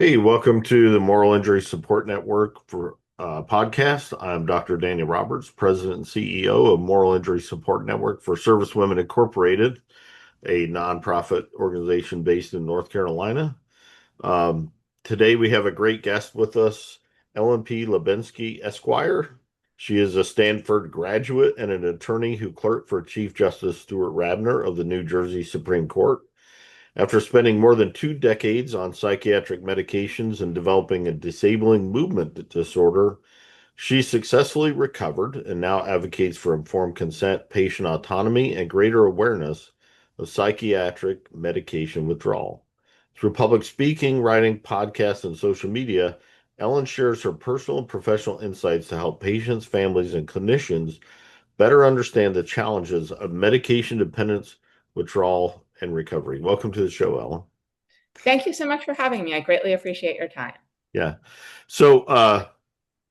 Hey, welcome to the Moral Injury Support Network for podcast. I'm Dr. Daniel Roberts, President and CEO of Moral Injury Support Network for Service Women Incorporated, a nonprofit organization based in North Carolina. Um, Today we have a great guest with us, Ellen P. Lubensky, Esquire. She is a Stanford graduate and an attorney who clerked for Chief Justice Stuart Radner of the New Jersey Supreme Court. After spending more than 2 decades on psychiatric medications and developing a disabling movement disorder, she successfully recovered and now advocates for informed consent, patient autonomy, and greater awareness of psychiatric medication withdrawal. Through public speaking, writing, podcasts, and social media, Ellen shares her personal and professional insights to help patients, families, and clinicians better understand the challenges of medication dependence, withdrawal, and recovery. Welcome to the show, Ellen. Thank you so much for having me. I greatly appreciate your time. Yeah. So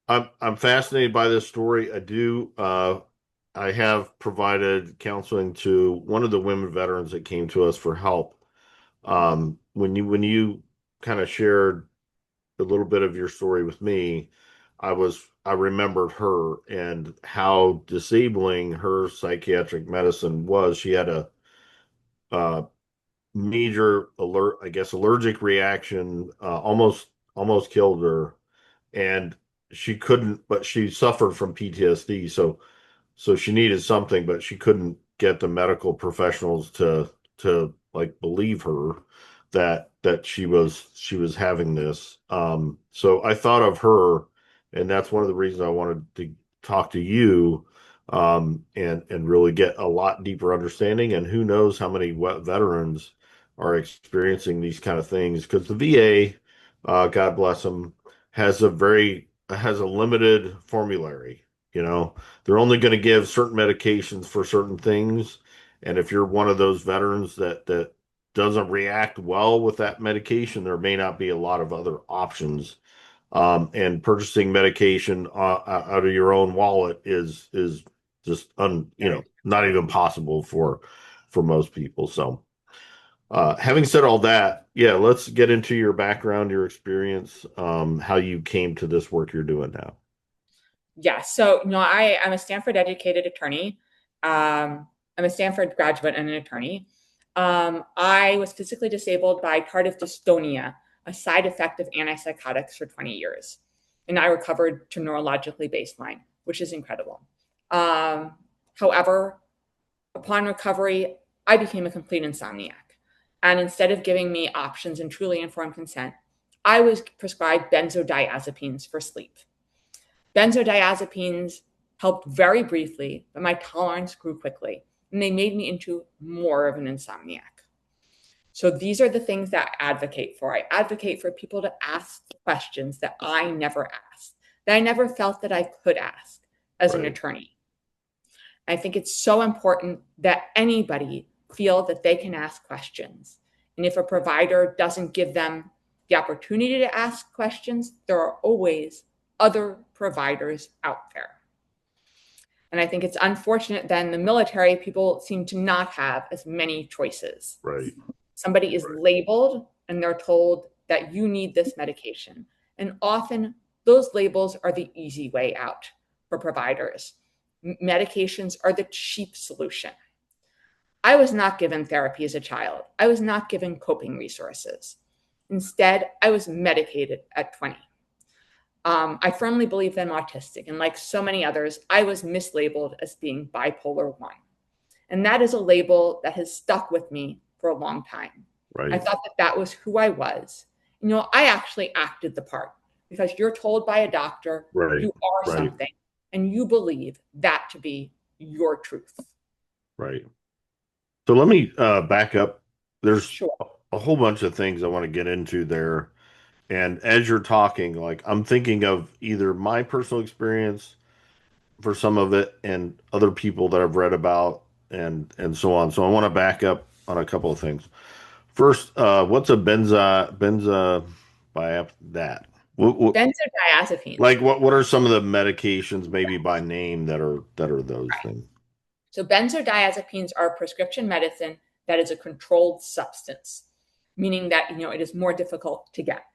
I'm fascinated by this story. I have provided counseling to one of the women veterans that came to us for help. When you kind of shared a little bit of your story with me, I remembered her and how disabling her psychiatric medicine was. She had a major allergic reaction, almost killed her, and she couldn't, but she suffered from PTSD, so she needed something, but she couldn't get the medical professionals to like believe her that she was having this. So I thought of her, and that's one of the reasons I wanted to talk to you, and really get a lot deeper understanding. And who knows how many veterans are experiencing these kind of things, because the VA, God bless them, has a limited formulary. They're only going to give certain medications for certain things, and if you're one of those veterans that doesn't react well with that medication, there may not be a lot of other options. And purchasing medication out of your own wallet is just Very. not even possible for most people. So, having said all that, yeah, let's get into your background, your experience, how you came to this work you're doing now. Yeah. So, I am a Stanford educated attorney. I'm a Stanford graduate and an attorney. I was physically disabled by tardive dystonia, a side effect of antipsychotics for 20 years. And I recovered to neurologically baseline, which is incredible. Um, However, upon recovery, I became a complete insomniac. And instead of giving me options and truly informed consent, I was prescribed benzodiazepines for sleep. Benzodiazepines helped very briefly, but my tolerance grew quickly, and they made me into more of an insomniac. So these are the things that I advocate for. I advocate for people to ask questions that I never asked, that I never felt that I could ask as an Right. attorney. I think it's so important that anybody feel that they can ask questions. And if a provider doesn't give them the opportunity to ask questions, there are always other providers out there. And I think it's unfortunate that in the military, people seem to not have as many choices. Right. Somebody is Right. labeled and they're told that you need this medication. And often those labels are the easy way out for providers. Medications are the cheap solution. I was not given therapy as a child. I was not given coping resources. Instead, I was medicated at 20. I firmly believe that I'm autistic, and like so many others, I was mislabeled as being bipolar 1. And that is a label that has stuck with me for a long time. I Right. thought that that was who I was. I actually acted the part because you're told by a doctor Right. you are Right. something and you believe that to be your truth. Right. So let me back up. There's Sure. a whole bunch of things I want to get into there. And as you're talking, like I'm thinking of either my personal experience for some of it and other people that I've read about and so on. So I want to back up on a couple of things. First, what's a by that? Benzodiazepines. What are some of the medications maybe by name that are those things? So benzodiazepines are prescription medicine that is a controlled substance, meaning that it is more difficult to get.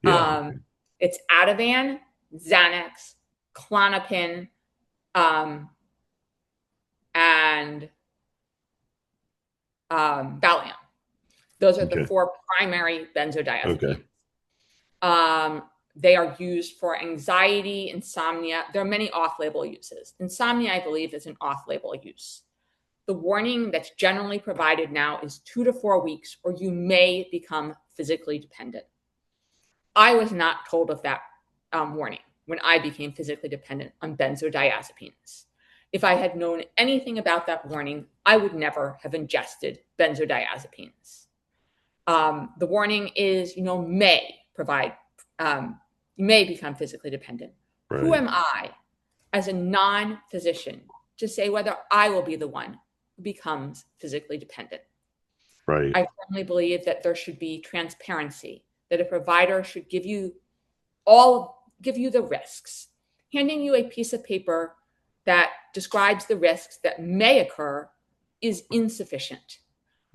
Yeah. It's Ativan, Xanax, Klonopin, um, and Valium. Those are the Okay. four primary Okay. benzodiazepines. Um, they are used for anxiety, insomnia. There are many off-label uses. Insomnia, I believe, is an off-label use. The warning that's generally provided now is 2 to 4 weeks, or you may become physically dependent. I was not told of that warning when I became physically dependent on benzodiazepines. If I had known anything about that warning, I would never have ingested benzodiazepines. The warning is, may provide, you may become physically dependent. Who Right. am I as a non-physician to say whether I will be the one who becomes physically dependent? Right. I firmly believe that there should be transparency, that a provider should give you the risks. Handing you a piece of paper that describes the risks that may occur is insufficient,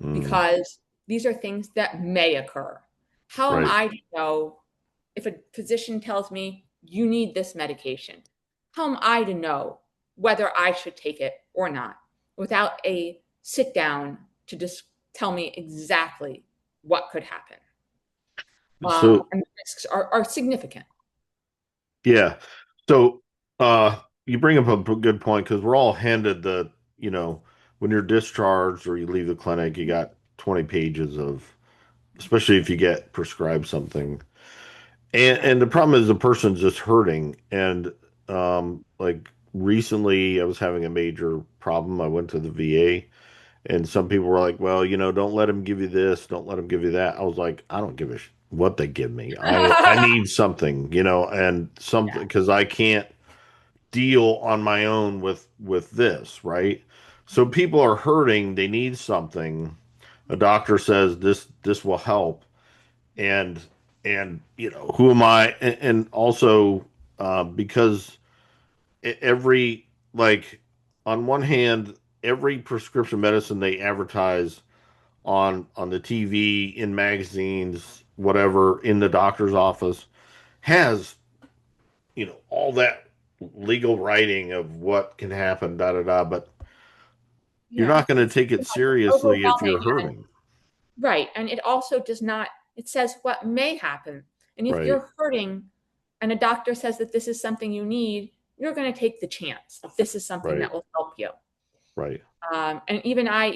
Mm, because these are things that may occur. How am right. I to know if a physician tells me you need this medication? How am I to know whether I should take it or not without a sit down to just tell me exactly what could happen? So And the risks are significant. yeah. So you bring up a good point because we're all handed you know, when you're discharged or you leave the clinic, you got 20 pages of, especially if you get prescribed something. Right. And the problem is the person's just hurting. And like recently I was having a major problem. I went to the VA and some people were like, well, don't let him give you this, don't let him give you that. I was like, I don't give a what they give me. I need something, and something Yeah. because I can't deal on my own with this, right? So people are hurting, they need something. A doctor says this will help, and who am I? And also because every like on one hand, every prescription medicine they advertise on the TV, in magazines, whatever, in the doctor's office has all that legal writing of what can happen, da da da. But you're Yeah. not going to take it It's seriously if overwhelming. you're And hurting, right. And it also does not, it says what may happen. And if right? you're hurting and a doctor says that this is something you need, you're going to take the chance that this is something Right, that will help you. right, And even I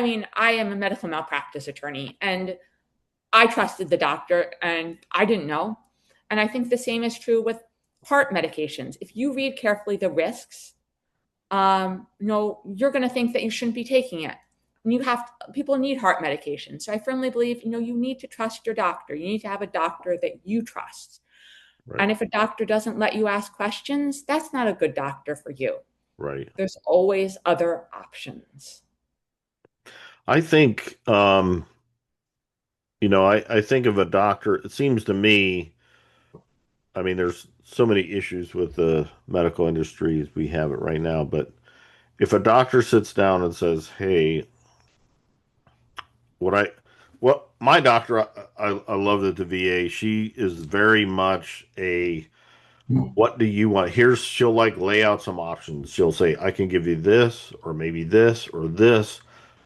mean, I am a medical malpractice attorney, and I trusted the doctor and I didn't know. And I think the same is true with heart medications. If you read carefully the risks, you're going to think that you shouldn't be taking it. And people need heart medication. So I firmly believe, you need to trust your doctor. You need to have a doctor that you trust. right, And if a doctor doesn't let you ask questions, that's not a good doctor for you. right. There's always other options. I think I think of a doctor, it seems to me, I mean, there's so many issues with the medical industry as we have it right now, but if a doctor sits down and says, "Hey, what I what my doctor, I love at the VA, she is very much a what do you want? She'll like lay out some options. She'll say, I can give you this, or maybe this, or this,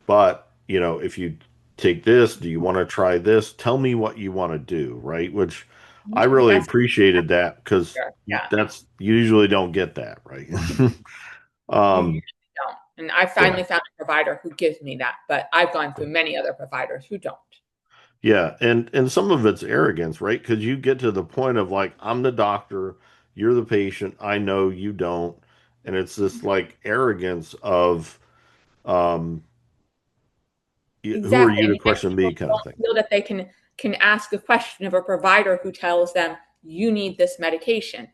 but if you take this, do you want to try this? Tell me what you want to do, right? Which I really That's appreciated that because yeah. that's you usually don't get that, right? You um, usually don't. And I yeah, finally found a provider who gives me that, but I've gone through many other providers who don't. yeah, and some of it's arrogance, right? Because you get to the point of like, I'm the doctor, you're the patient, I know you don't, and it's this like arrogance of um, who are Exactly. you And to yet question me people kind of don't thing. feel that they can ask a question of a provider who tells them you need this medication.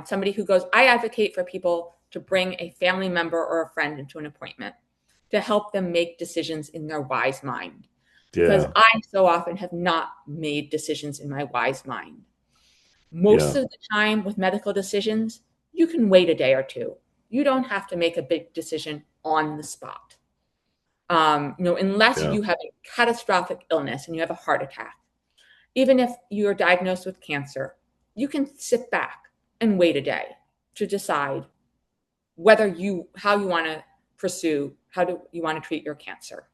Somebody who goes, I advocate for people to bring a family member or a friend into an appointment to help them make decisions in their wise mind. Because Yeah, I so often have not made decisions in my wise mind. Most yeah, of the time with medical decisions, you can wait a day or two. You don't have to make a big decision on the spot. Unless yeah, you have a catastrophic illness and you have a heart attack. Even if you're diagnosed with cancer, you can sit back and wait a day to decide how you want to pursue, how do you want to treat your cancer.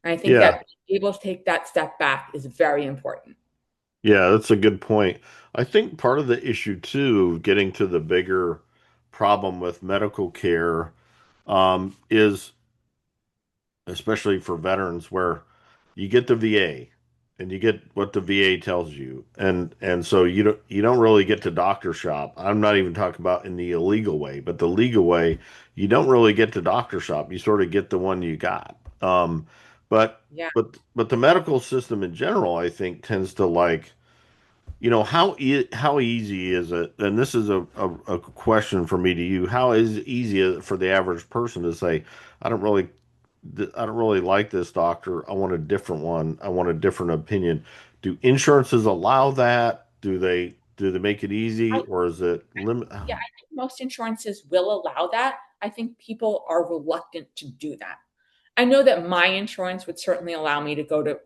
And I think Yeah. that being able to take that step back is very important. Yeah, that's a good point. I think part of the issue too, getting to the bigger problem with medical care, is especially for veterans where you get the VA and you get what the VA tells you. And so you don't really get to doctor shop. I'm not even talking about in the illegal way, but the legal way, you don't really get to doctor shop. You sort of get the one you got. But Yeah. but the medical system in general, I think, tends to like, how easy is it? And this is a question for me to you. How is easy is it for the average person to say, I don't really I don't really like this doctor. I want a different one. I want a different opinion. Do insurances allow that? Do they make it easy, I, or is it limit? yeah, I think most insurances will allow that. I think people are reluctant to do that. I know that my insurance would certainly allow me to go to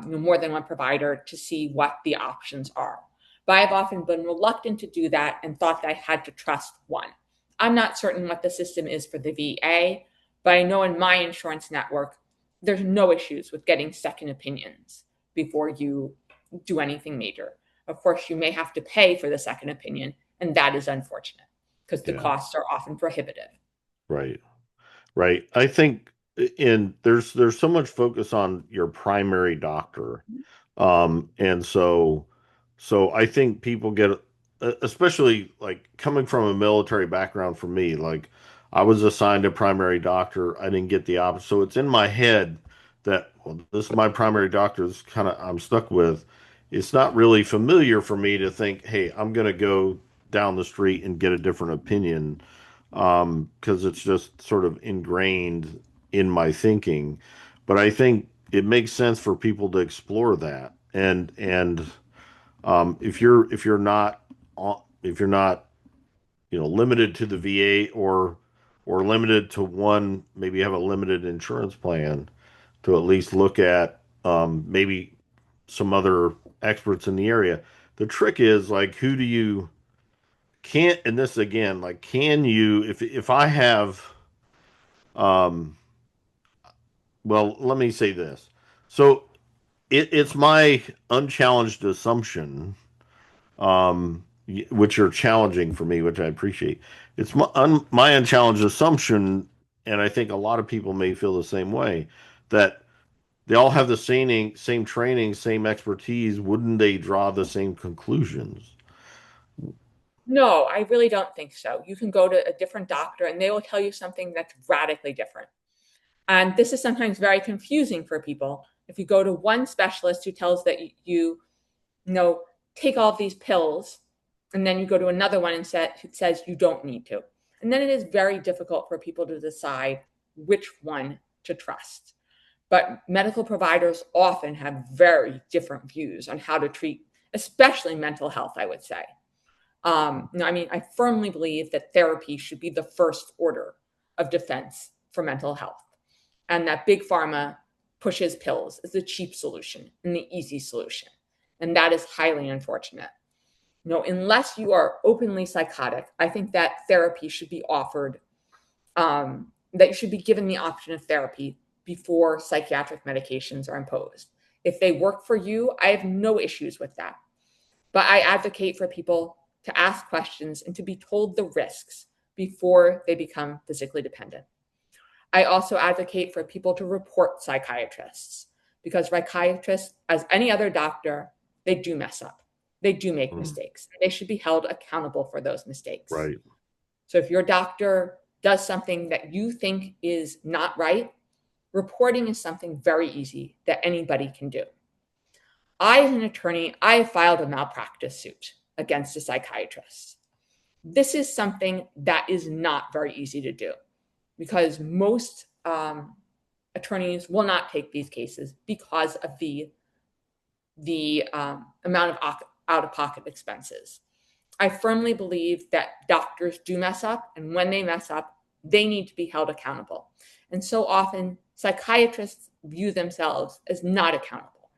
more than one provider to see what the options are. But I've often been reluctant to do that and thought that I had to trust one. I'm not certain what the system is for the VA, but I know in my insurance network, there's no issues with getting second opinions before you do anything major. Of course, you may have to pay for the second opinion, and that is unfortunate because the Yeah, costs are often prohibitive. right. Right. I think in there's so much focus on your primary doctor. And so I think people get, especially like coming from a military background for me, like I was assigned a primary doctor. I didn't get the option. So it's in my head that, well, this is my primary doctor. This kind of I'm stuck with. It's not really familiar for me to think, hey, I'm going to go down the street and get a different opinion, because it's just sort of ingrained in my thinking. But I think it makes sense for people to explore that. And if you're not limited to the VA, or limited to one, maybe you have a limited insurance plan, to at least look at maybe some other experts in the area. The trick is like, who do you can't, and this again, like, can you, if I have, um well, let me say this. So it's my unchallenged assumption, which are challenging for me, which I appreciate. It's my unchallenged assumption, and I think a lot of people may feel the same way, that they all have the same training, same expertise. Wouldn't they draw the same conclusions? No, I really don't think so. You can go to a different doctor and they will tell you something that's radically different. And this is sometimes very confusing for people. If you go to one specialist who tells that you know, take all of these pills, and then you go to another one and who says you don't need to. And then it is very difficult for people to decide which one to trust. But medical providers often have very different views on how to treat, especially mental health, I would say. I mean, I firmly believe that therapy should be the first order of defense for mental health, and that big pharma pushes pills as the cheap solution and the easy solution. And that is highly unfortunate. Unless you are openly psychotic, I think that therapy should be offered, that you should be given the option of therapy before psychiatric medications are imposed. If they work for you, I have no issues with that. But I advocate for people to ask questions and to be told the risks before they become physically dependent. I also advocate for people to report psychiatrists because psychiatrists, as any other doctor, they do mess up. They do make Mm, mistakes. They should be held accountable for those mistakes. right. So if your doctor does something that you think is not right, reporting is something very easy that anybody can do. I, as an attorney, I have filed a malpractice suit against a psychiatrist. This is something that is not very easy to do because most attorneys will not take these cases because of the amount of out of pocket expenses. I firmly believe that doctors do mess up, and when they mess up, they need to be held accountable. And so often, psychiatrists view themselves as not accountable.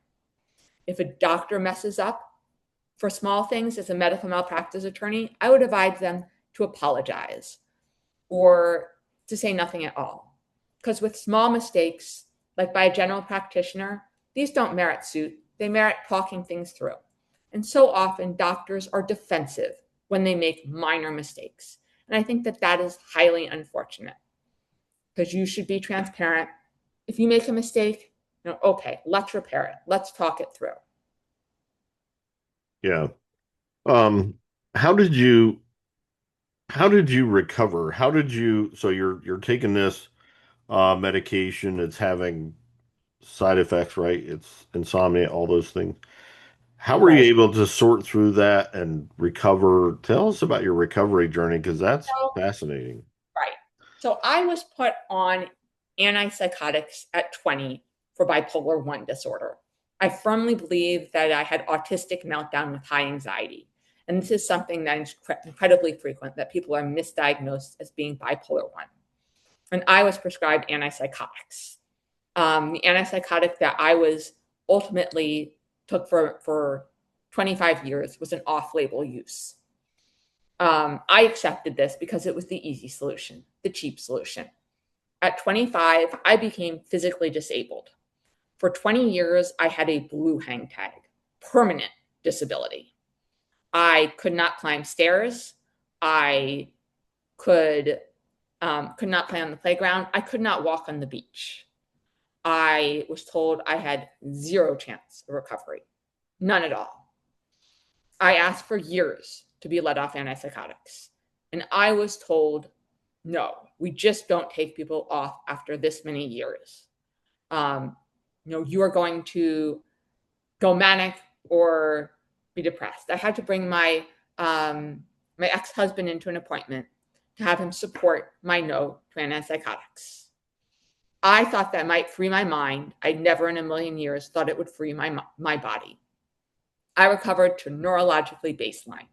If a doctor messes up for small things as a medical malpractice attorney, I would advise them to apologize or to say nothing at all. Because with small mistakes, like by a general practitioner, these don't merit suit. They merit talking things through. And so often doctors are defensive when they make minor mistakes. And I think that that is highly unfortunate because you should be transparent. If you make a mistake, okay, let's repair it. Let's talk it through. Yeah. Um, how did you how did you recover? How did you so you're taking this medication, it's having side effects, right? It's insomnia, all those things. How were you Right. able to sort through that and recover? Tell us about your recovery journey because that's So, fascinating. right. So I was put on antipsychotics at 20 for bipolar 1 disorder. I firmly believe that I had autistic meltdown with high anxiety. And this is something that is incredibly frequent, that people are misdiagnosed as being bipolar 1. And I was prescribed antipsychotics. The antipsychotic that I was ultimately took for 25 years was an off-label use. I accepted this because it was the easy solution, the cheap solution. At 25, I became physically disabled. For 20 years, I had a blue hang tag, permanent disability. I could not climb stairs. I could could not play on the playground. I could not walk on the beach. I was told I had zero chance of recovery, none at all. I asked for years to be let off antipsychotics, and I was told, no, we just don't take people off after this many years. You are going to go manic or be depressed. I had to bring my ex-husband into an appointment to have him support my no to antipsychotics. I thought that might free my mind. I never in a million years thought it would free my body. I recovered to neurologically baseline.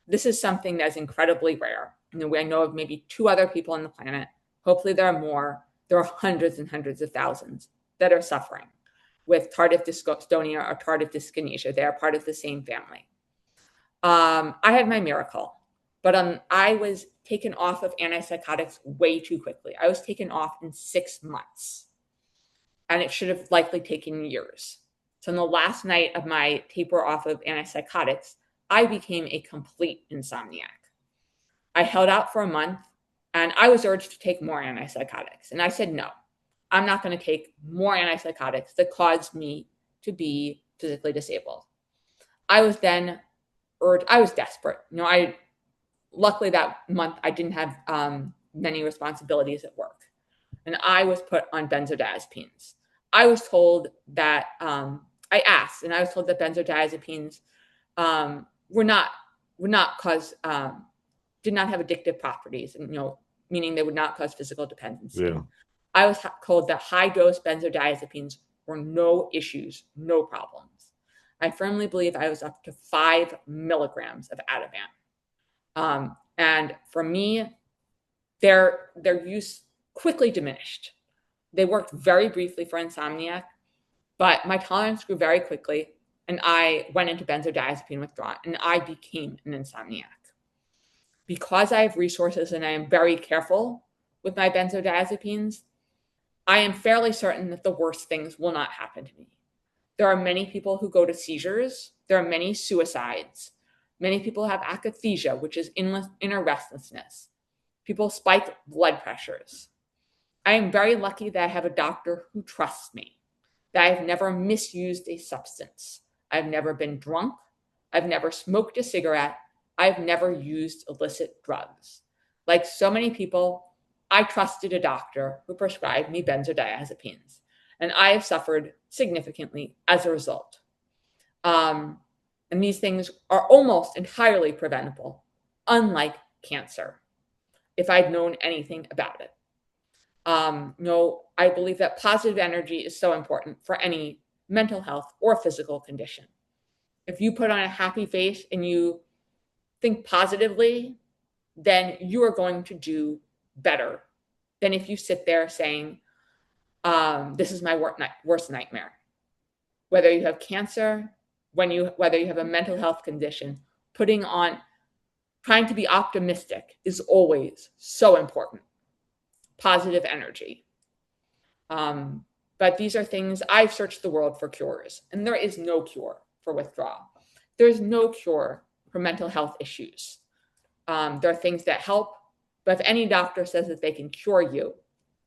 This is something that is incredibly rare. I know of maybe 2 other people on the planet. Hopefully there are more. There are hundreds and hundreds of thousands that are suffering with tardive dystonia or tardive dyskinesia. They are part of the same family. I had my miracle, but I was taken off of antipsychotics way too quickly. I was taken off in 6 months, and it should have likely taken years. So on the last night of my taper off of antipsychotics, I became a complete insomniac. I held out for a month, and I was urged to take more antipsychotics. And I said, no, I'm not going to take more antipsychotics that caused me to be physically disabled. I was then urged, I was desperate. Luckily that month I didn't have many responsibilities at work. And I was put on benzodiazepines. I was told that, I asked, and I was told that benzodiazepines were not cause, did not have addictive properties, and meaning they would not cause physical dependency. Yeah. I was told that high dose benzodiazepines were no issues, no problems. I firmly believe I was up to 5 milligrams of Ativan. And for me, their use quickly diminished. They worked very briefly for insomnia, but my tolerance grew very quickly, and I went into benzodiazepine withdrawal, and I became an insomniac. Because I have resources and I am very careful with my benzodiazepines, I am fairly certain that the worst things will not happen to me. There are many people who go to seizures. There are many suicides. Many people have akathisia, which is inner restlessness. People spike blood pressures. I am very lucky that I have a doctor who trusts me, that I've never misused a substance. I've never been drunk. I've never smoked a cigarette. I've never used illicit drugs. Like so many people, I trusted a doctor who prescribed me benzodiazepines, and I have suffered significantly as a result. And these things are almost entirely preventable, unlike cancer, if I'd known anything about it. I believe that positive energy is so important for any mental health or physical condition. If you put on a happy face and you think positively, then you are going to do better than if you sit there saying, this is my worst nightmare. whether you have cancer, whether you have a mental health condition, trying to be optimistic is always so important. Positive energy. But these are things I've searched the world for cures, and there is no cure for withdrawal. There's no cure for mental health issues. There are things that help, but if any doctor says that they can cure you,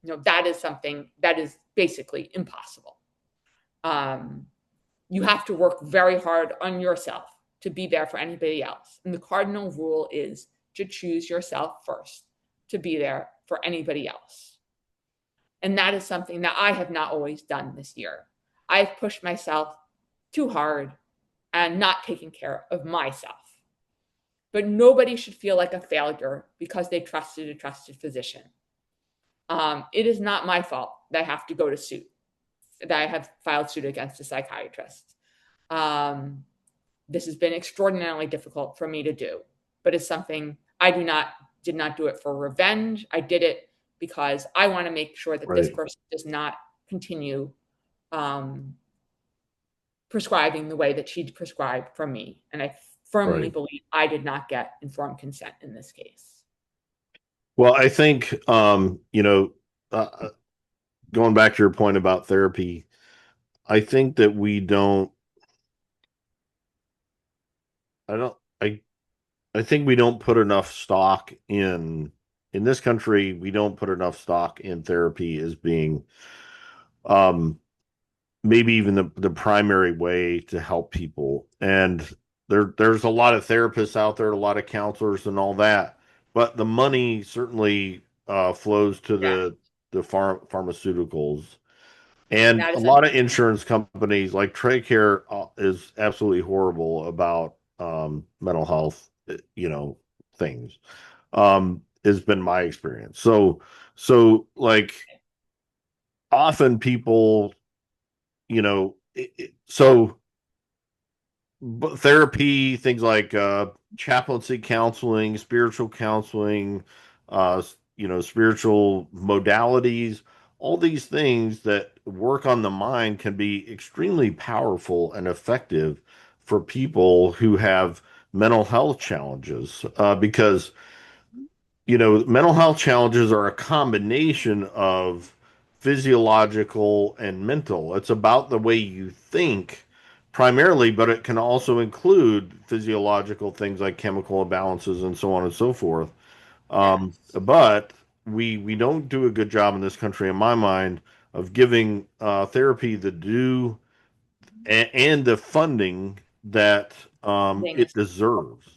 that is something that is basically impossible. You have to work very hard on yourself to be there for anybody else. And the cardinal rule is to choose yourself first, to be there for anybody else. And that is something that I have not always done this year. I've pushed myself too hard and not taken care of myself. But nobody should feel like a failure because they trusted a trusted physician. It is not my fault that I have to go to suit, that I have filed suit against a psychiatrist. This has been extraordinarily difficult for me to do, but it's something I did not do it for revenge. I did it because I want to make sure that this person does not continue prescribing the way that she prescribed for me. And I firmly believe I did not get informed consent in this case. Well, I think, going back to your point about therapy, I think that I think we don't put enough stock in this country, we don't put enough stock in therapy as being, maybe even the primary way to help people. And there's a lot of therapists out there, a lot of counselors and all that, but the money certainly flows to the pharmaceuticals. And a lot of insurance companies like TRICARE is absolutely horrible about mental health, things. Has been my experience. So like often people, so therapy, things like chaplaincy counseling, spiritual counseling, spiritual modalities, all these things that work on the mind can be extremely powerful and effective for people who have mental health challenges, because mental health challenges are a combination of physiological and mental. It's about the way you think primarily, but it can also include physiological things like chemical imbalances and so on and so forth. But we don't do a good job in this country, in my mind, of giving therapy the due and the funding that it deserves.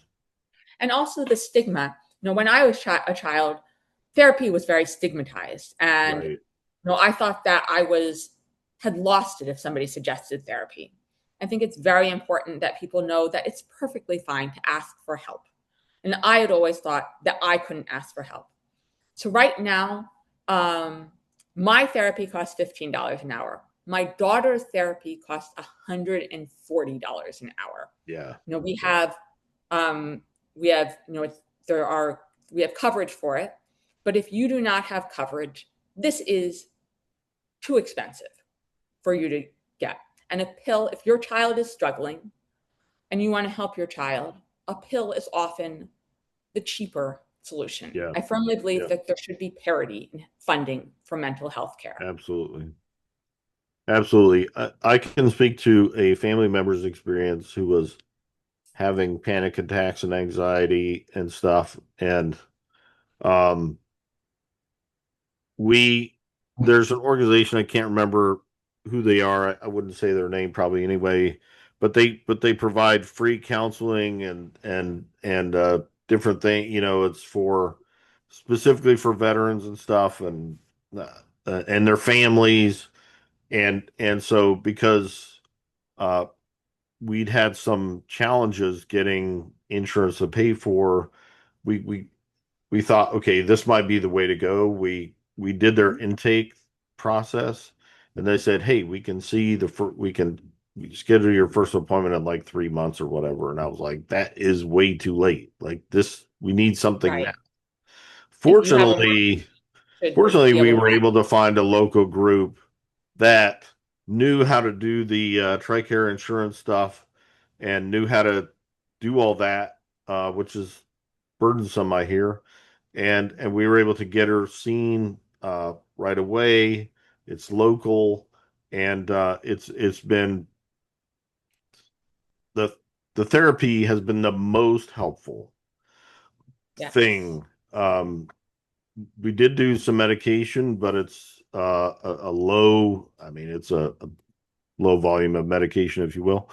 And also the stigma. When I was a child, therapy was very stigmatized. And I thought that had lost it if somebody suggested therapy. I think it's very important that people know that it's perfectly fine to ask for help. And I had always thought that I couldn't ask for help. So right now, my therapy costs $15 an hour. My daughter's therapy costs $140 an hour. Yeah. We have coverage for it, but if you do not have coverage, this is too expensive for you to get. And a pill, if your child is struggling and you want to help your child, a pill is often the cheaper solution. Yeah. I firmly believe that there should be parity in funding for mental health care. Absolutely. Absolutely. I can speak to a family member's experience who was having panic attacks and anxiety and stuff. And there's an organization, I can't remember who they are. I wouldn't say their name probably anyway, but they provide free counseling and different things. It's specifically for veterans and stuff, and their families. And so because we'd had some challenges getting insurance to pay for, we thought, okay, this might be the way to go. We did their intake process, and they said, hey, we can schedule your first appointment in like 3 months or whatever. And I was like, that is way too late. Like this, we need something now. Fortunately, we were able to find a local group that knew how to do the TRICARE insurance stuff and knew how to do all that, which is burdensome, I hear. And we were able to get her seen right away. It's local, and it's been the the therapy has been the most helpful Yes. thing. We did do some medication, but it's a low. I mean, it's a low volume of medication, if you will.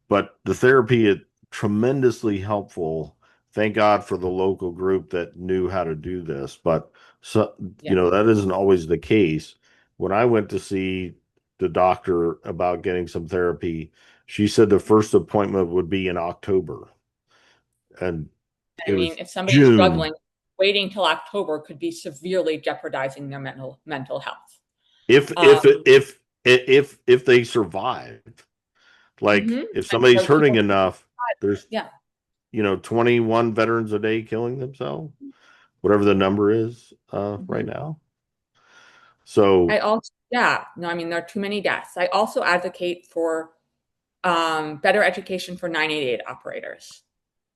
But the therapy is tremendously helpful. Thank God for the local group that knew how to do this. But so, Yeah. that isn't always the case. When I went to see the doctor about getting some therapy, she said the first appointment would be in October, and I it mean, was if somebody's June. struggling, waiting till October could be severely jeopardizing their mental health. If Um, if if they survive, like mhm. if And somebody's there are hurting people, enough, there's yeah. 21 veterans a day killing themselves, whatever the number is right Mhm. now. So, I also, yeah, no, I mean, there are too many deaths. I also advocate for better education for 988 operators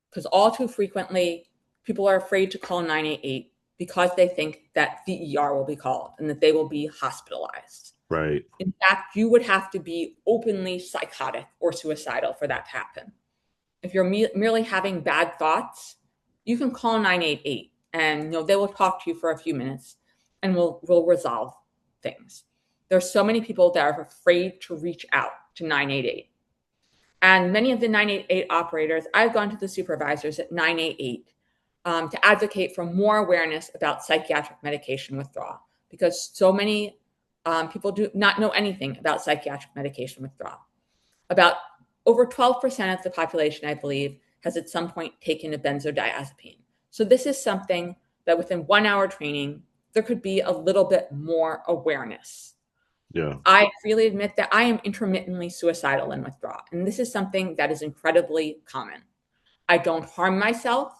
because all too frequently people are afraid to call 988 because they think that the ER will be called and that they will be hospitalized. right, In fact, you would have to be openly psychotic or suicidal for that to happen. If you're merely having bad thoughts, you can call 988 and they will talk to you for a few minutes and we'll resolve things. There's so many people that are afraid to reach out to 988. And many of the 988 operators, I've gone to the supervisors at 988 to advocate for more awareness about psychiatric medication withdrawal because so many people do not know anything about psychiatric medication withdrawal. About over 12% of the population, I believe, has at some point taken a benzodiazepine. So this is something that within 1 hour training, there could be a little bit more awareness. yeah, I freely admit that I am intermittently suicidal in withdrawal, and this is something that is incredibly common. I don't harm myself,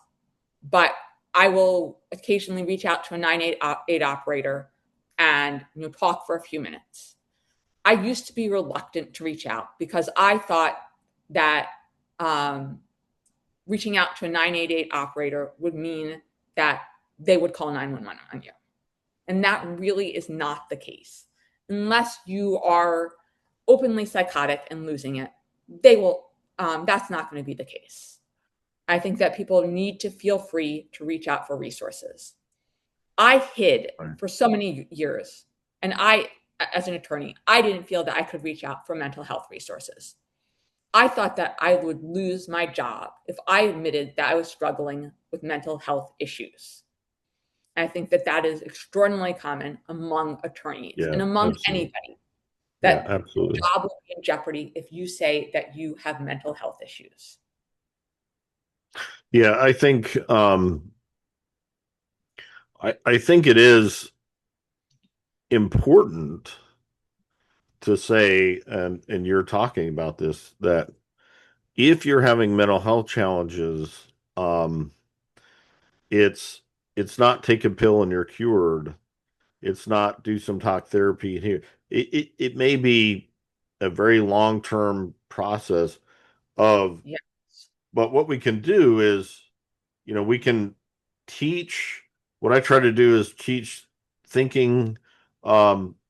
but I will occasionally reach out to a 988 operator and talk for a few minutes. I used to be reluctant to reach out because I thought that um, reaching out to a 988 operator would mean that they would call 911 on you. And that really is not the case. Unless you are openly psychotic and losing it, they will, that's not going to be the case. I think that people need to feel free to reach out for resources. I hid right, for so many years, and as an attorney, I didn't feel that I could reach out for mental health resources. I thought that I would lose my job if I admitted that I was struggling with mental health issues. And I think that that is extraordinarily common among attorneys yeah, and among absolutely, anybody, yeah, that your absolutely, job will be in jeopardy if you say that you have mental health issues. yeah. I think it is important to say, and you're talking about this, that if you're having mental health challenges, um, it's it's not take a pill and you're cured. It's not do some talk therapy here. It may be a very long-term process of, Yeah. but what we can do is, we can teach. What I try to do is teach thinking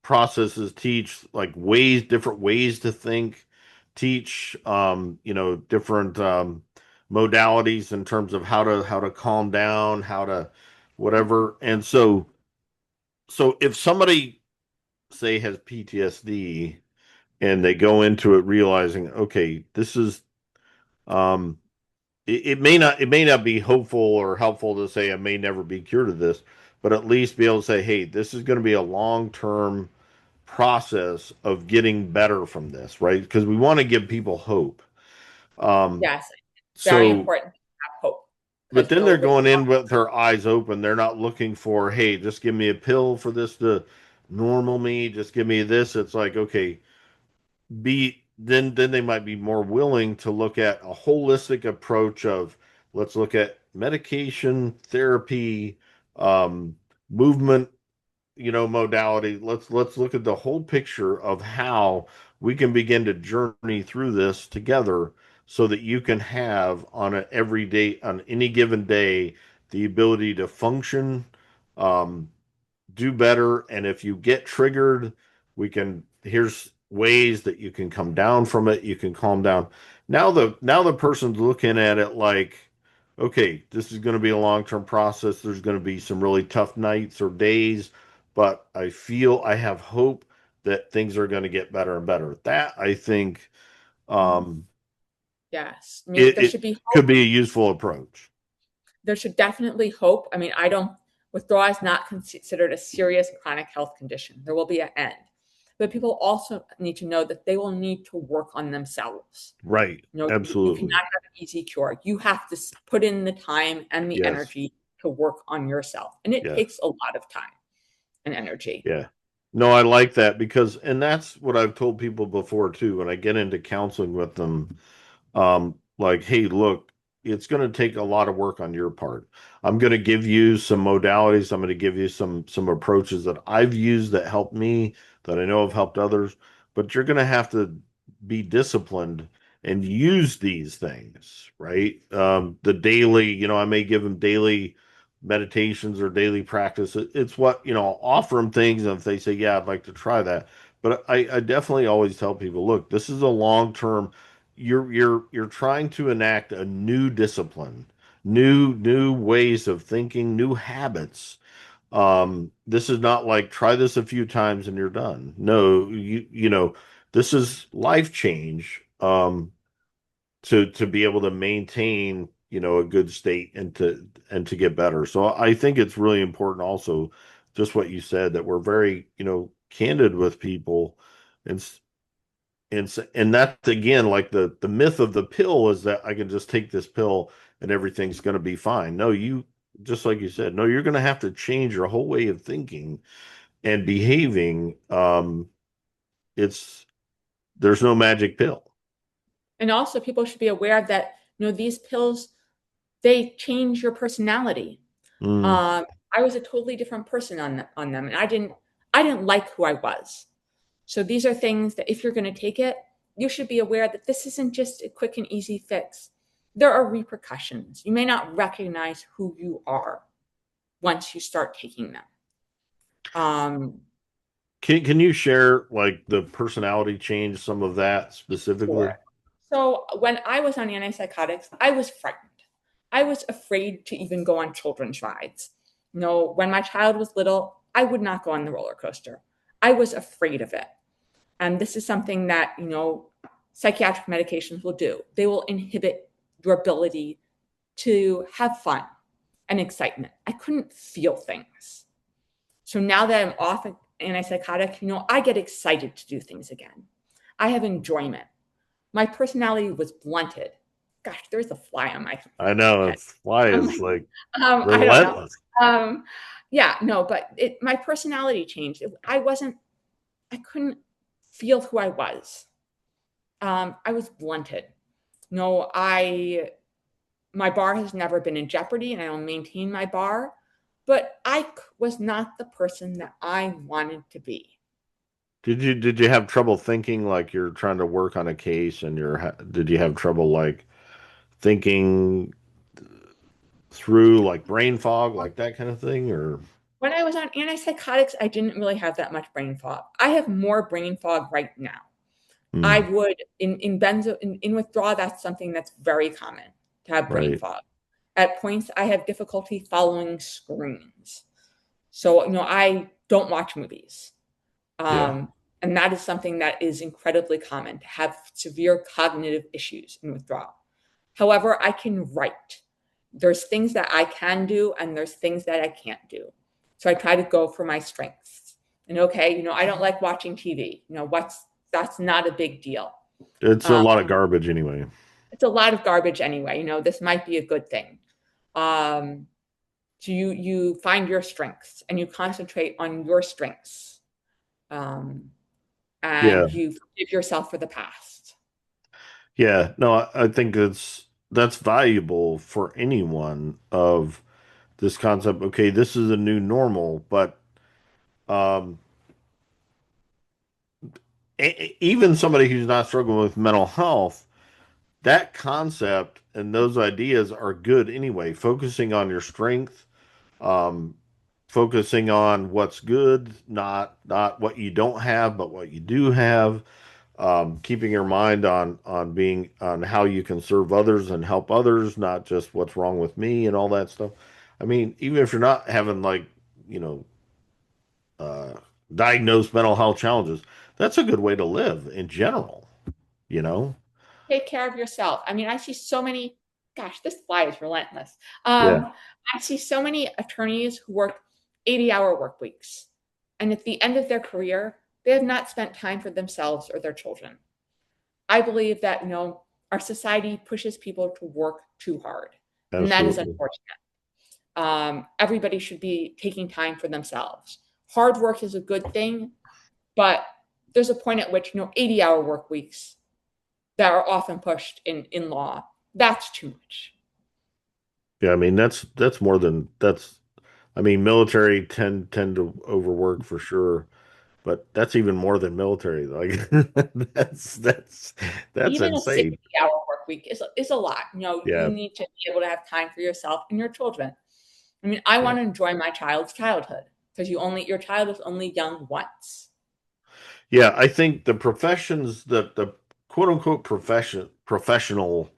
processes, teach like ways, different ways to think, teach different modalities in terms of how to calm down, how to whatever. And so if somebody say has PTSD and they go into it realizing, okay, this is um it may not be hopeful or helpful to say I may never be cured of this, but at least be able to say, hey, this is going to be a long-term process of getting better from this, right? Because we want to give people hope. Um, Yes. It's very so, important to have hope but because then they're you'll going withdraw. in with their eyes open. They're not looking for, hey, just give me a pill for this to normal me, just give me this. It's like, okay, be then they might be more willing to look at a holistic approach of let's look at medication therapy, um, movement modality. Let's look at the whole picture of how we can begin to journey through this together so that you can have on an everyday, on any given day, the ability to function, um, do better. And if you get triggered, here's ways that you can come down from it. You can calm down. Now the person's looking at it like, okay, this is going to be a long-term process. There's going to be some really tough nights or days, but I feel I have hope that things are going to get better and better. That I think um, Yes. I mean, it, there it should be could hope. be a useful approach. There should definitely hope. I mean, I don't, withdrawal is not considered a serious chronic health condition. There will be an end. But people also need to know that they will need to work on themselves. Right. You cannot Absolutely. have an easy cure. You have to put in the time and the Yes. energy to work on yourself. And it Yes. takes a lot of time and energy. Yeah. No, I like that because, and that's what I've told people before too, when I get into counseling with them, like, hey, look, it's going to take a lot of work on your part. I'm going to give you some modalities. I'm going to give you some approaches that I've used that help me, that I know have helped others, but you're going to have to be disciplined and use these things, right? The daily, I may give them daily meditations or daily practice. It's what, I'll offer them things, and if they say, yeah, I'd like to try that. But I definitely always tell people, look, this is a long term. You're trying to enact a new discipline, new ways of thinking, new habits. This is not like try this a few times and you're done. No, this is life change. To be able to maintain, a good state and to get better. So I think it's really important also, just what you said, that we're very, candid with people, and and that's again like the myth of the pill is that I can just take this pill and everything's going to be fine. No, you just like you said, no, you're going to have to change your whole way of thinking and behaving. It's There's no magic pill. And also people should be aware that, these pills, they change your personality. Mm, Um, I was a totally different person on them, and I didn't like who I was. So these are things that if you're going to take it, you should be aware that this isn't just a quick and easy fix. There are repercussions. You may not recognize who you are once you start taking them. Um, can you share like the personality change, some of that for specifically? it. So when I was on antipsychotics, I was frightened. I was afraid to even go on children's rides. When my child was little, I would not go on the roller coaster. I was afraid of it. And this is something that, psychiatric medications will do. They will inhibit your ability to have fun and excitement. I couldn't feel things. So now that I'm off antipsychotic, I get excited to do things again. I have enjoyment. My personality was blunted. Gosh, there's a fly on my I know head. it's why Um, is like I don't know. relentless. Um, yeah, no, but my personality changed. I couldn't feel who I was. I was blunted. No, my bar has never been in jeopardy, and I will maintain my bar. But I was not the person that I wanted to be. Did you have trouble thinking, like you're trying to work on a case and did you have trouble like thinking through, like brain fog, like that kind of thing, or When I was on antipsychotics, I didn't really have that much brain fog. I have more brain fog right now. I hmm, would in withdrawal, that's something that's very common to have brain right? fog. At points, I have difficulty following screens. So, I don't watch movies. Yeah, Um, and that is something that is incredibly common to have severe cognitive issues in withdrawal. However, I can write. There's things that I can do, and there's things that I can't do. So I try to go for my strengths. And okay, I don't like watching TV. That's not a big deal. it's a Um, lot of garbage anyway. it's a lot of garbage anyway. This might be a good thing. Um, so you find your strengths and you concentrate on your strengths, um, Yeah, and you forgive yourself for the past. yeah. No, I think that's valuable for anyone of this concept. Okay, this is a new normal, but Um, Even somebody who's not struggling with mental health, that concept and those ideas are good anyway. Focusing on your strength, um, focusing on what's good, not what you don't have, but what you do have. Keeping your mind on being on how you can serve others and help others, not just what's wrong with me and all that stuff. I mean, even if you're not having like, you know, uh, diagnosed mental health challenges, that's a good way to live in general, you know? Take care of yourself. I mean, I see so many, gosh, this fly is relentless. Yeah, I see so many attorneys who work 80-hour work weeks. And at the end of their career, they have not spent time for themselves or their children. I believe that, our society pushes people to work too hard. And that is absolutely. unfortunate. Everybody should be taking time for themselves. Hard work is a good thing, but there's a point at which 80-hour work weeks that are often pushed in law, that's too much. Yeah, I mean that's more than that's I mean military tend to overwork for sure, but that's even more than military. Like that's Even a insane. 60-hour work week is a lot. You Yeah, need to be able to have time for yourself and your children. I mean, I yeah. want to enjoy my child's childhood because your child is only young once. Yeah, I think the professions, the quote unquote professional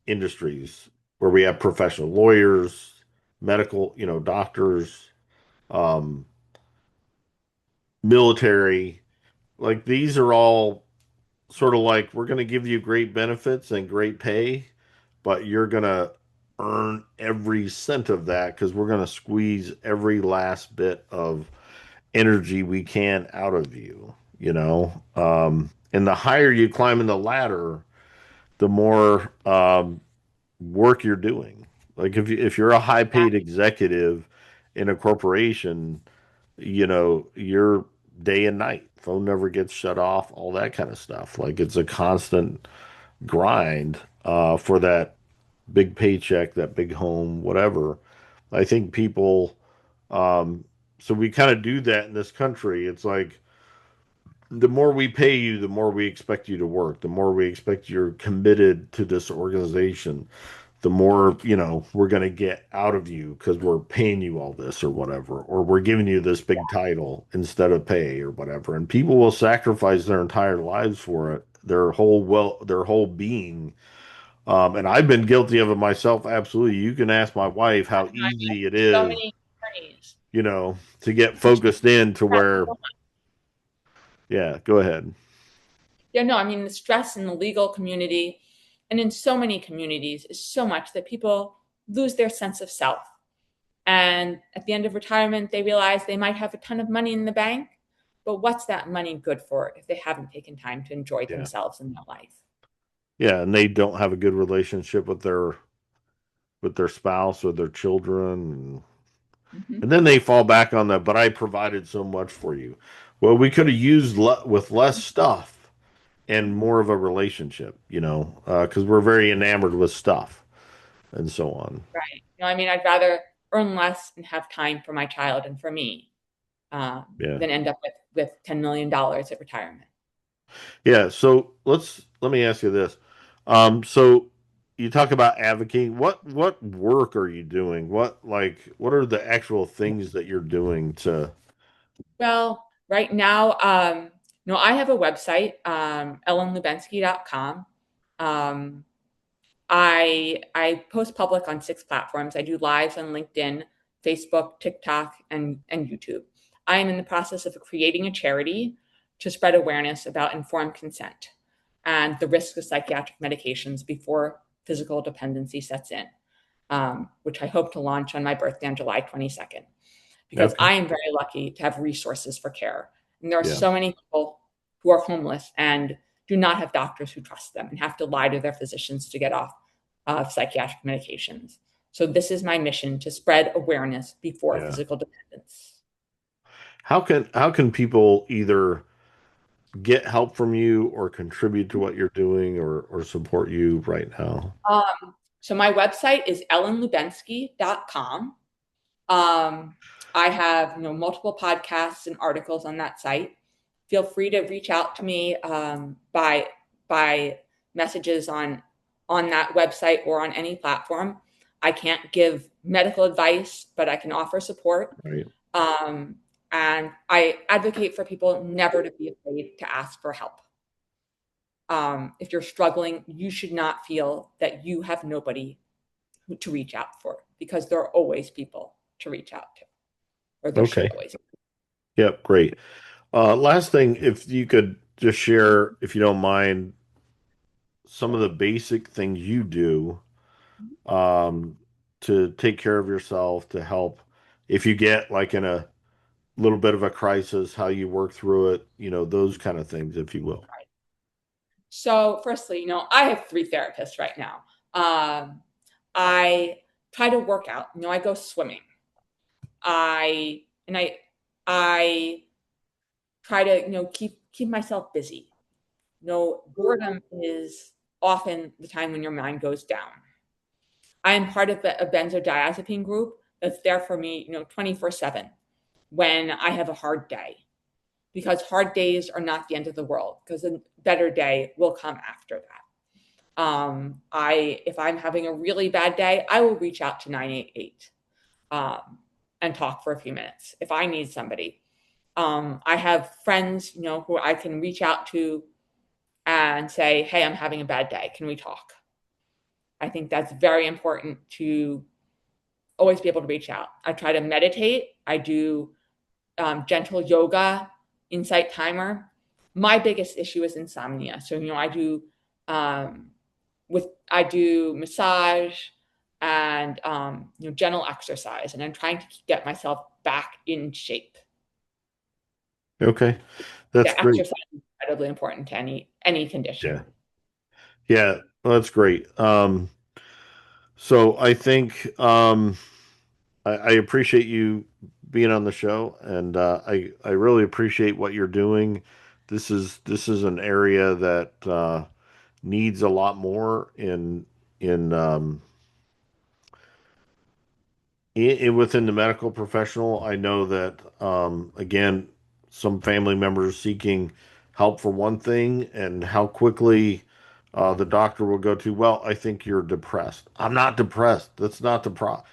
industries where we have professional lawyers, medical, doctors, um, military, like these are all sort of like we're going to give you great benefits and great pay, but you're going to earn every cent of that because we're going to squeeze every last bit of energy we can out of you, you know? And the higher you climb in the ladder, the more work you're doing. Like if you're a high paid Exactly. executive in a corporation, you're day and night. Phone never gets shut off, all that kind of stuff. Like it's a constant grind for that big paycheck, that big home, whatever. I think people, um, so we kind of do that in this country. It's like the more we pay you, the more we expect you to work, the more we expect you're committed to this organization, the more, we're going to get out of you because we're paying you all this or whatever, or we're giving you this big title instead of pay or whatever. And people will sacrifice their entire lives for it, their whole being. And I've been guilty of it myself. Absolutely. You can ask my wife how I mean, easy it so is, many attorneys. to get It's focused in to stress where, so much. yeah, go ahead. Yeah, no, I mean, the stress in the legal community and in so many communities is so much that people lose their sense of self. And at the end of retirement, they realize they might have a ton of money in the bank, but what's that money good for if they haven't taken time to enjoy Yeah. themselves in their life? Yeah. And they don't have a good relationship with their spouse or their children. Mm-hmm. And then they fall back on that, but I provided so much for you. Well, we could have used with less stuff and more of a relationship, because we're very enamored with stuff and so on. Right. I mean, I'd rather earn less and have time for my child and for me Yeah. than end up with $10 million at retirement. Yeah. So let me ask you this. So you talk about advocating. What work are you doing? What are the actual things that you're doing to? Well, right now, I have a website, ellenlubensky.com. Um, I post public on 6 platforms. I do lives on LinkedIn, Facebook, TikTok, and YouTube. I am in the process of creating a charity to spread awareness about informed consent and the risks of psychiatric medications before physical dependency sets in, which I hope to launch on my birthday on July 22nd, because Okay. I am very lucky to have resources for care. And there are Yeah. so many people who are homeless and do not have doctors who trust them and have to lie to their physicians to get off of psychiatric medications. So this is my mission, to spread awareness before Yeah. physical dependence. How can people either get help from you or contribute to what you're doing or support you right now? So my website is ellenlubensky.com. Um, I have multiple podcasts and articles on that site. Feel free to reach out to me by messages on that website or on any platform. I can't give medical advice, but I can offer support. Right. Um, and I advocate for people never to be afraid to ask for help. If you're struggling, you should not feel that you have nobody to reach out for, because there are always people to reach out to, or there should Okay. always be. Yep. Great. Last thing, if you could just share, if you don't mind, some of the basic things you do um, to take care of yourself, to help if you get like in a little bit of a crisis, how you work through it, those kind of things, if you will. So, firstly, I have 3 therapists right now. I try to work out. I go swimming. I and I try to keep myself busy. Boredom is often the time when your mind goes down. I am part of a benzodiazepine group that's there for me, 24/7 when I have a hard day, because hard days are not the end of the world, because a better day will come after that. If I'm having a really bad day, I will reach out to 988 and talk for a few minutes if I need somebody. I have friends, who I can reach out to and say, "Hey, I'm having a bad day. Can we talk?" I think that's very important to always be able to reach out. I try to meditate. I do gentle yoga, insight timer. My biggest issue is insomnia. So, um, I do massage and gentle exercise, and I'm trying to get myself back in shape. Okay. That's Yeah, great. exercise is incredibly important to any condition. Yeah. Yeah. Well, that's great. So I think I appreciate you being on the show, and I really appreciate what you're doing. This is an area that needs a lot more in within the medical professional. I know that again, some family members seeking help for one thing, and how quickly the doctor will go to, well, I think you're depressed. I'm not depressed. That's not the problem.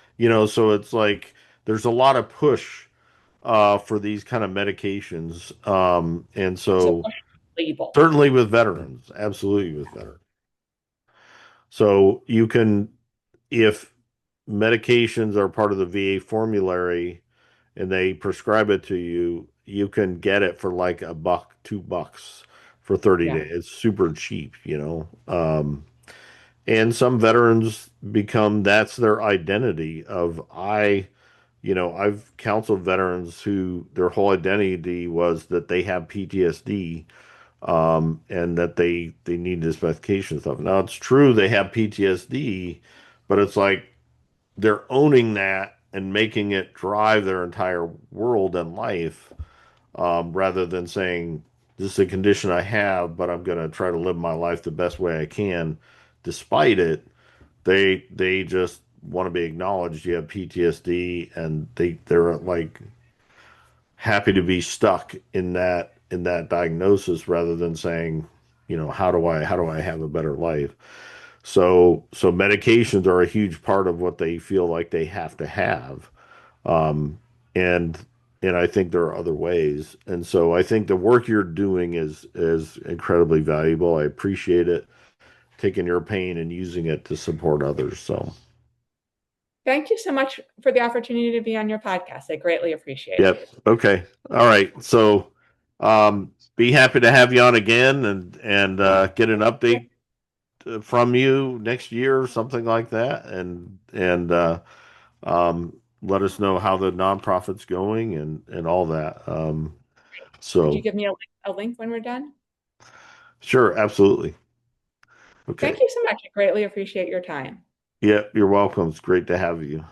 So it's like there's a lot of push for these kind of medications. And It's a so label. certainly with veterans, absolutely with veterans. So you can, if medications are part of the VA formulary and they prescribe it to you, you can get it for like a buck, $2 for 30 Yeah. days. It's super cheap. And some veterans become that's their identity of I've counseled veterans who their whole identity was that they have PTSD, and that they need this medication stuff. Now it's true they have PTSD, but it's like they're owning that and making it drive their entire world and life, rather than saying this is a condition I have, but I'm going to try to live my life the best way I can, despite it. They just want to be acknowledged. You have PTSD, and they're like happy to be stuck in that diagnosis rather than saying, how do I have a better life? So medications are a huge part of what they feel like they have to have. Um, and and I think there are other ways. And so I think the work you're doing is incredibly valuable. I appreciate it, taking your pain and using it to support others. So, Thank you so much for the opportunity to be on your podcast. I greatly appreciate it. yep. Okay. All right. So, be happy to have you on again, and get an update from you next year or something like that, and let us know how the nonprofit's going and all that. Would you So give me a link when we're done? sure, absolutely. Thank Okay. you so much. I greatly appreciate your time. Yeah, you're welcome. It's great to have you.